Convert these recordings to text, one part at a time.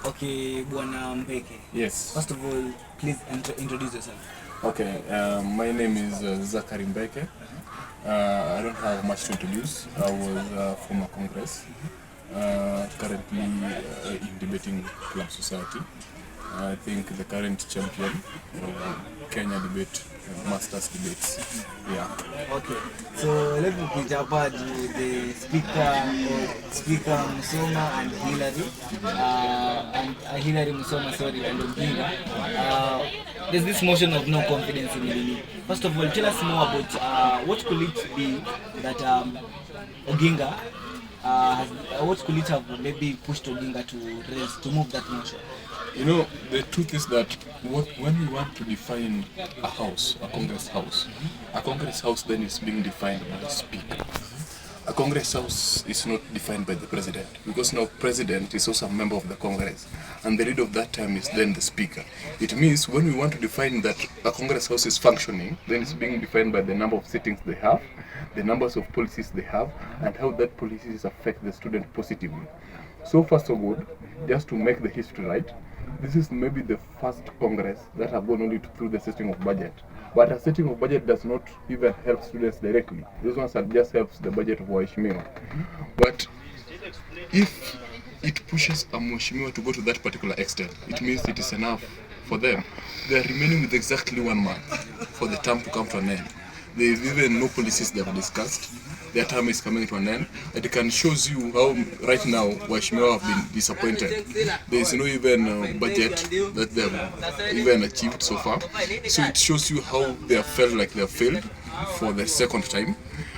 Okay, Bwana Mbeke. Yes. First of all, please introduce yourself. Okay, my name is Zachary Mbeke. I don't have much to introduce. I was from a Congress, currently in debating Club Society. I think the current champion Kenya debate, Masters debates. Yeah. Okay, so let me put up the speaker Musoma and Hillary Musoma, sorry, and Mbeke. There's this motion of no confidence in Lili. First of all, tell us more about what could it be that Oginga what could it have maybe pushed Oginga to move that motion? You know, the truth is that when we want to define a house, a Congress house then is being defined by the Speaker. A Congress house is not defined by the President, because now President is also a member of the Congress, and the leader of that time is then the Speaker. It means when we want to define that a Congress house is functioning, then it's being defined by the number of sittings they have, the numbers of policies they have, and how that policies affect the student positively. So far so good, just to make the history right, this is maybe the first Congress that have gone only through the setting of budget. But a setting of budget does not even help students directly. These ones are just helps the budget of Mheshimiwa. But if it pushes a Mheshimiwa to go to that particular extent, it means it is enough for them. They are remaining with exactly 1 month for the term to come to an end. There is even no policies they have discussed. Their term is coming to an end. And it can show you how right now Mheshimiwa have been disappointed. There is no even budget that they have even achieved so far. So it shows you how they have felt like they have failed for the second time.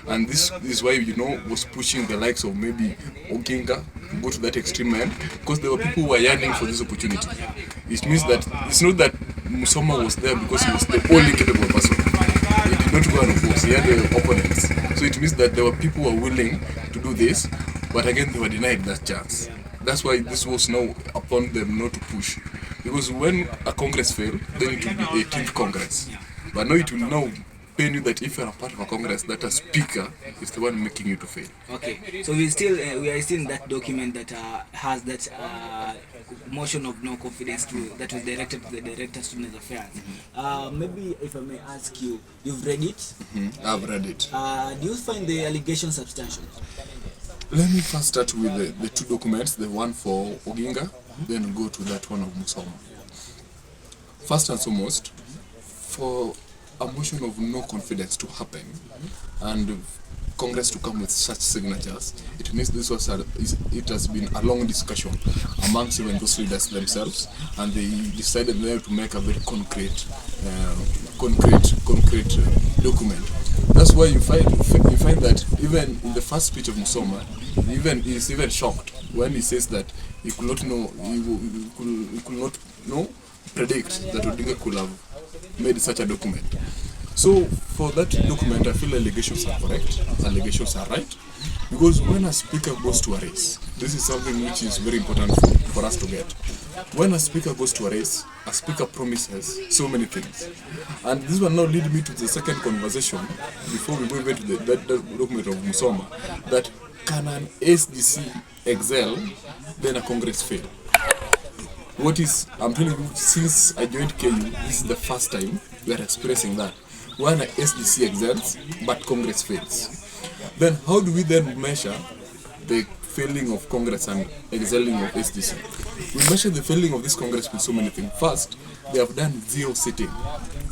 And this is why, you know, was pushing the likes of maybe Oginga to go to that extreme end, because there were people who were yearning for this opportunity. It means that it's not that Musoma was there because he was the only capable person. He did not go and oppose, he had the opponents. So it means that there were people who were willing to do this, but again they were denied that chance. That's why this was now upon them not to push. Because when a Congress failed, then it will be 18th Congress. But now it will now pain you that if you are a part of a Congress, that a speaker is the one making you to fail. Okay, so we are still in that document that has that motion of no confidence that was directed to the Director of Student Affairs. Maybe if I may ask you, you've read it? I've read it. Do you find the allegation substantial? Let me first start with the two documents, the one for Oginga, then go to that one of Musoma. First and foremost, for a motion of no confidence to happen and Congress to come with such signatures, it means it has been a long discussion amongst even those leaders themselves, and they decided now to make a very concrete document. That's why you find that even in the first speech of Musoma, he's even shocked when he says that he could not predict that Odinga could have made such a document. So for that document, I feel allegations are correct, allegations are right, because when a speaker goes to a race, this is something which is very important for us to get. When a speaker goes to a race, a speaker promises so many things. And this will now lead me to the second conversation before we move into that document of Musoma, that can an SDC excel, then a Congress fail? I'm telling you, since I joined KU, this is the first time we are expressing that. When an SDC excels, but Congress fails. Then how do we then measure the failing of Congress and excelling of SDC? We measure the failing of this Congress with so many things. First, they have done zero sitting,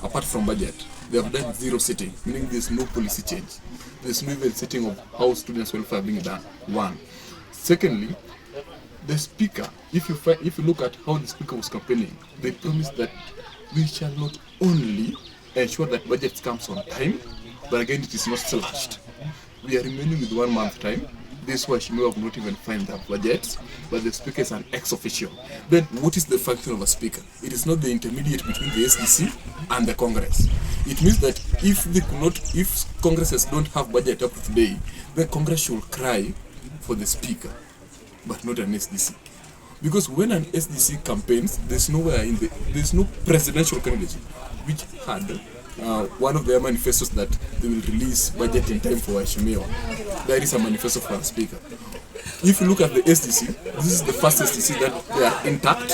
apart from budget. They have done zero sitting, meaning there's no policy change. There's no even sitting of how students' welfare being done. One. Secondly, the speaker, if you look at how the speaker was campaigning, they promised that we shall not only ensure that budget comes on time, but again it is not slashed. We are remaining with 1 month time. This is why she may have not even find the budget, but the speaker is an ex-official. Then what is the function of a speaker? It is not the intermediate between the SDC and the Congress. It means that if Congresses don't have budget up to today, then Congress should cry for the speaker, but not an SDC. Because when an SDC campaigns, there's no presidential candidate which had one of their manifestos that they will release budget in time for Mheshimiwa. There is a manifesto for a speaker. if you look at the SDC, this is the first SDC that they are intact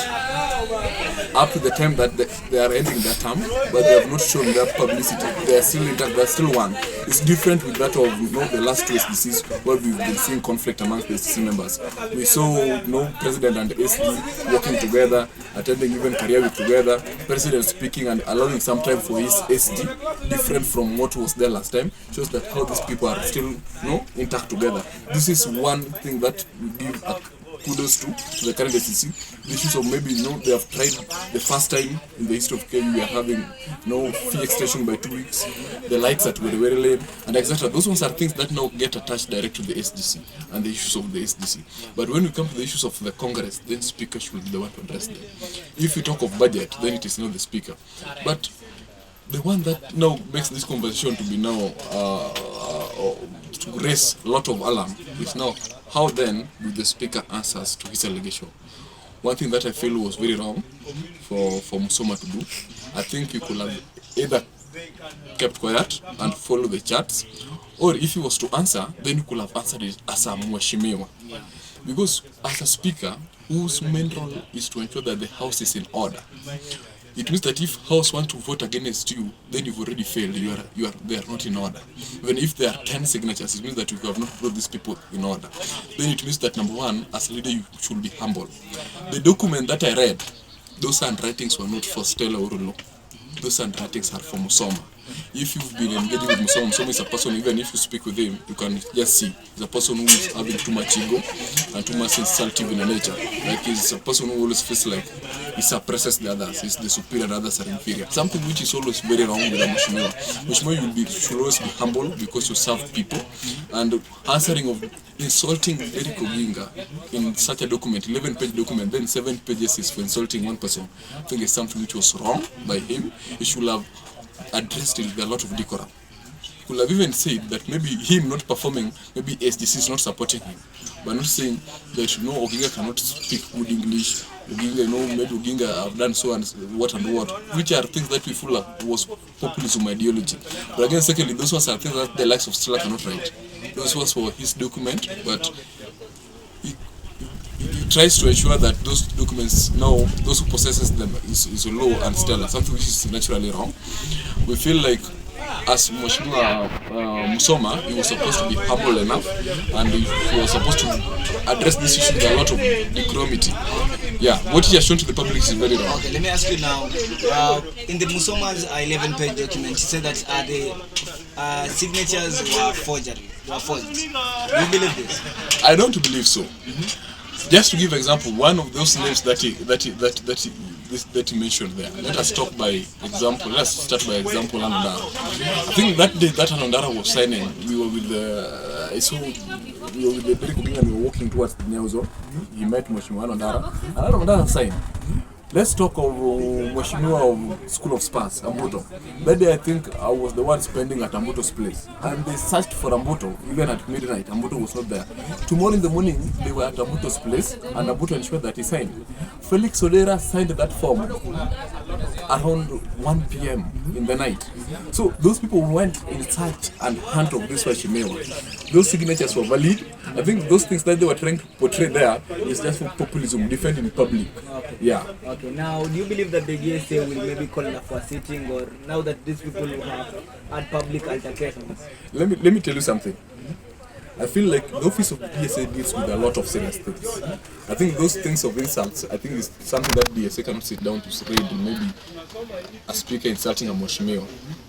up to the time that they are ending their term, but they have not shown their publicity. They are still intact, they are still one. It's different with that of the last two SDCs where we've been seeing conflict amongst the SDC members. We saw President and SD working together, attending even career week together, President speaking and allowing some time for his SD, different from what was there last time, shows that how these people are still intact together. This is one thing that we give a kudos to the current SEC. The issues of maybe they have tried the first time in the history of Kenya we are having fee extension by 2 weeks, the lights at very very late, and etc. Those ones are things that now get attached direct to the SDC and the issues of the SDC. But when we come to the issues of the Congress, then Speaker should be the one to address them. If we talk of budget, then it is not the Speaker. But the one that now makes this conversation to be now to raise a lot of alarm is now how then will the Speaker answers to his allegation. One thing that I feel was very wrong for Musoma to do, I think he could have either kept quiet and follow the charts, or if he was to answer, then he could have answered it as a Mheshimiwa. Because as a Speaker, whose main role is to ensure that the House is in order, it means that if House want to vote against you, then you've already failed. They are not in order. Even if there are 10 signatures, it means that you have not brought these people in order. Then it means that number one, as a leader, you should be humble. The document that I read, those handwritings were not for Stella Urulo. Those handwritings are for Musoma. If you've been engaging with Musoma, Musoma is a person, even if you speak with him, you can just see. He's a person who is having too much ego and too much insultive in nature. Like he's a person who always feels like he suppresses the others, he's the superior and others are inferior. Something which is always very wrong with a Mheshimiwa. Mheshimiwa, you should always be humble because you serve people. And answering of insulting Eric Oginga in such a document, 11-page document, then 7 pages is for insulting one person. I think it's something which was wrong by him. He should have addressed it with a lot of decorum. Could have even said that maybe him not performing, maybe SDC is not supporting him, but not saying that Oginga cannot speak good English. Oginga, maybe Oginga have done so and what, which are things that we feel was populism ideology. But again, secondly, those ones are things that the likes of Stella cannot write. Those ones were his document, but he tries to ensure that those documents now, those who possesses them is law and Stella, something which is naturally wrong. We feel like as Musoma, he was supposed to be humble enough and he was supposed to address this issue with a lot of decorumity. Yeah, what he has shown to the public is very wrong. Okay, let me ask you now. In the Musoma's 11-page document, he said that the signatures were forgery. They were forged. Do you believe this? I don't believe so. Just to give example, one of those names that he mentioned there. Let us start by example Anandara. I think that day that Anandara was signing, we were with the Eric Oginga and we were walking towards the Nyauzo. He met Mheshimiwa Anandara. And Anandara signed. Let's talk of Mheshimiwa of School of Spas, Ambuto. That day I think I was the one spending at Ambuto's place. And they searched for Ambuto, even at midnight. Ambuto was not there. Tomorrow in the morning, they were at Ambuto's place and Ambuto ensured that he signed. Felix Odera signed that form around 1 p.m. in the night. So those people went in search and hunt of this Mheshimiwa. Those signatures were valid. I think those things that they were trying to portray there is just for populism, defending public. Yeah. Okay, now do you believe that the DSA will maybe call for a sitting, or now that these people have had public altercations? Let me tell you something. I feel like the office of the DSA deals with a lot of serious things. I think those things of insults, I think is something that DSA cannot sit down to read, maybe a speaker insulting a Mheshimiwa,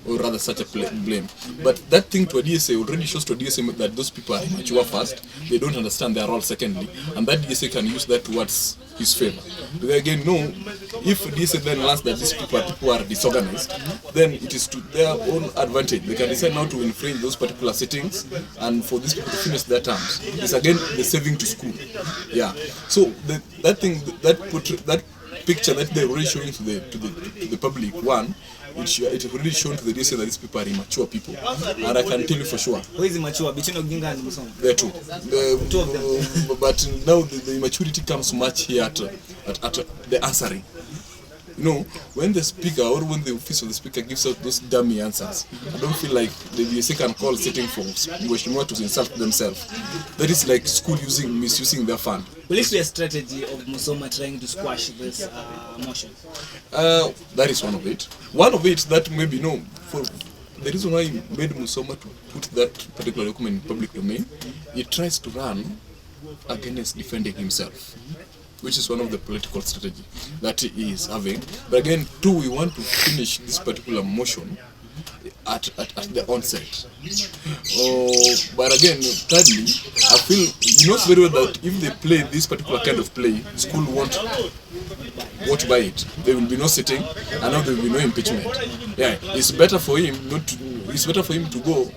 or rather such a blame. But that thing to a DSA already shows to a DSA that those people are immature first, they don't understand their role secondly, and that DSA can use that towards his favor. Because again, no, if DSA then learns that these people are disorganized, then it is to their own advantage. They can decide now to infringe those particular settings and for these people to finish their terms. It's again the saving to school. Yeah. So that picture that they're already showing to the public, one, it's already shown to the DSA that these people are immature people, and I can tell you for sure. Who is immature between Oginga and Musoma? There two. Two of them. But now the immaturity comes much here at the answering. you know, when the speaker or when the office of the speaker gives out those dummy answers, I don't feel like the second call sitting for Mheshimiwa to insult themselves. That is like school misusing their fund. Will it be a strategy of Musoma trying to squash this motion? That is one of it. One of it that maybe for the reason why he made Musoma to put that particular document in public domain, he tries to run against defending himself, which is one of the political strategy that he is having. But again, we want to finish this particular motion at the onset. But again, thirdly, I feel he knows very well that if they play this particular kind of play, school won't buy it. There will be no sitting, and now there will be no impeachment. Yeah, it's better for him to go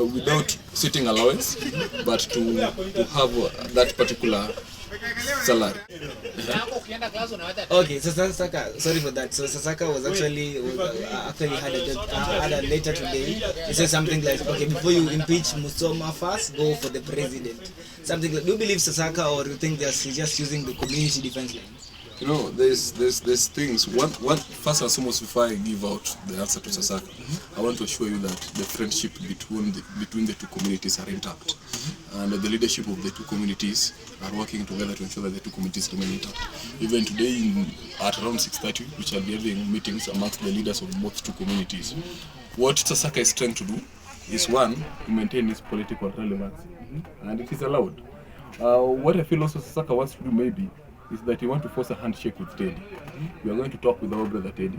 without sitting allowance, but to have that particular salary. Okay, so Sasaka, sorry for that. So Sasaka was actually had a letter today. He said something like, okay, before you impeach Musoma first, go for the president. Something like, do you believe Sasaka, or do you think he's just using the community defense line? You know, there's things. One first and foremost, before I give out the answer to Sasaka, I want to assure you that the friendship between the two communities are intact, and the leadership of the two communities are working together to ensure that the two communities remain intact. Even today, at around 6:30, we shall be having meetings amongst the leaders of both two communities. What Sasaka is trying to do is, one, to maintain its political relevance, and it is allowed. What I feel also Sasaka wants to do maybe is that he wants to force a handshake with Teddy. We are going to talk with our brother Teddy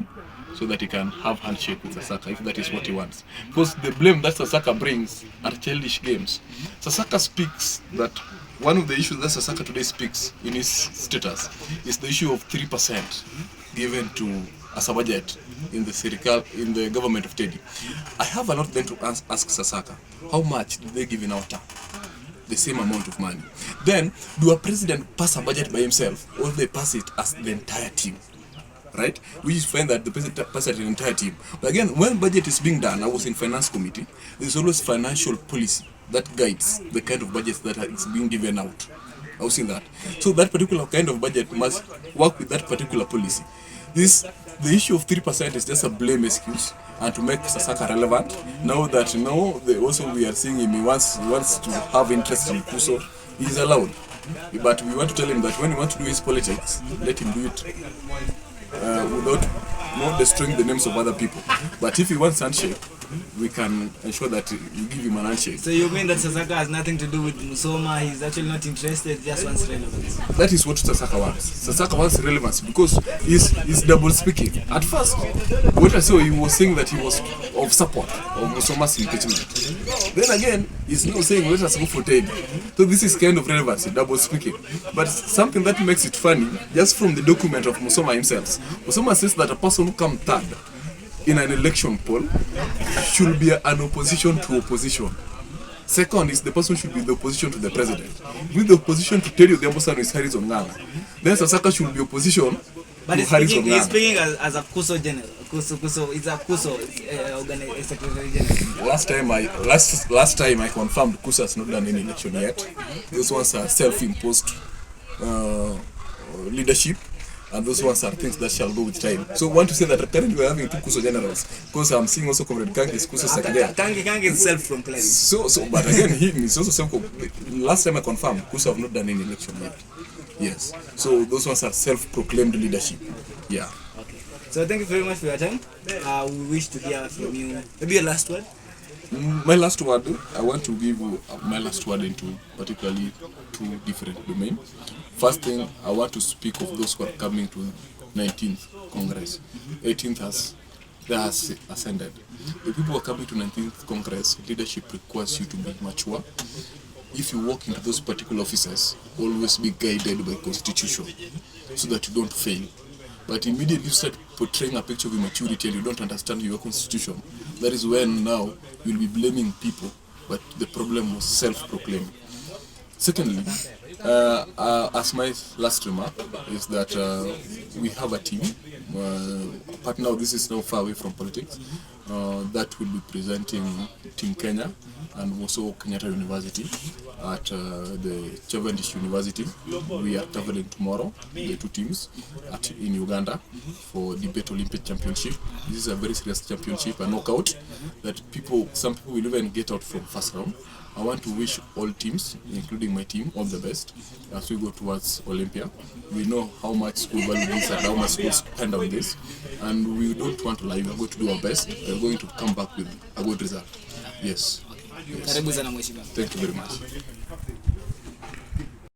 so that he can have handshake with Sasaka, if that is what he wants. Because the blame that Sasaka brings are childish games. Sasaka speaks that one of the issues that Sasaka today speaks in his status is the issue of 3% given to as a budget in the government of Teddy. I have a lot then to ask Sasaka, how much did they give in our term? The same amount of money. Then, do a president pass a budget by himself, or they pass it as the entire team? Right? We just find that the president passes the entire team. But again, when budget is being done, I was in finance committee, there's always financial policy that guides the kind of budgets that is being given out. I was in that. So that particular kind of budget must work with that particular policy. The issue of 3% is just a blame excuse, and to make Sasaka relevant. Now that we are seeing him, he wants to have interest in Kuso, he is allowed. But we want to tell him that when he wants to do his politics, let him do it without not destroying the names of other people. But if he wants handshake, we can ensure that you give him an handshake. So you mean that Sasaka has nothing to do with Musoma? He's actually not interested, just wants relevance. That is what Sasaka wants. Sasaka wants relevance because he's double speaking. At first, what I saw, he was saying that he was of support of Musoma's impeachment. Then again, he's now saying let us go for Teddy. So this is kind of relevancy, double speaking. But something that makes it funny, just from the document of Musoma himself, Musoma says that a person who comes third in an election poll should be an opposition to opposition. Second is the person should be the opposition to the president. With the opposition to Teddy Odhiambo is Harrison Ng'ang'a. Then Sasaka should be opposition to Harrison Ng'ang'a. He's speaking as a Kuso general. Kuso is a Kuso secretary general. Last time I confirmed Kuso has not done any election yet. Those ones are self-imposed leadership. And those ones are things that shall go with time. So I want to say that currently we are having two Kuso generals, because I'm seeing also Comrade Kangi's Kuso secretary. Kangi is self-proclaimed. So, but again, he is also self-proclaimed. Last time I confirmed, Kuso have not done any election yet. Yes. So those ones are self-proclaimed leadership. Yeah. Okay. So thank you very much for your time. We wish to hear from you. Maybe your last word? My last word, I want to give my last word into particularly two different domains. First thing, I want to speak of those who are coming to 19th Congress. 18th has ascended. The people who are coming to 19th Congress, leadership requires you to be mature. If you walk into those particular offices, always be guided by Constitution so that you don't fail. But immediately you start portraying a picture of immaturity and you don't understand your Constitution, that is when now you'll be blaming people, but the problem was self-proclaimed. Secondly, As my last remark is that we have a team, but now this is now far away from politics, that will be presenting Team Kenya and also Kenyatta University at the Cavendish University. We are traveling tomorrow, the two teams, in Uganda for debate Olympic championship. This is a very serious championship, a knockout that some people will even get out from first round. I want to wish all teams, including my team, all the best as we go towards Olympia. We know how much school value this and how much school spend on this, and we don't want to lie. We are going to do our best. We are going to come back with a good result. Yes. Yes. Karibu sana mheshimiwa. Thank you very much.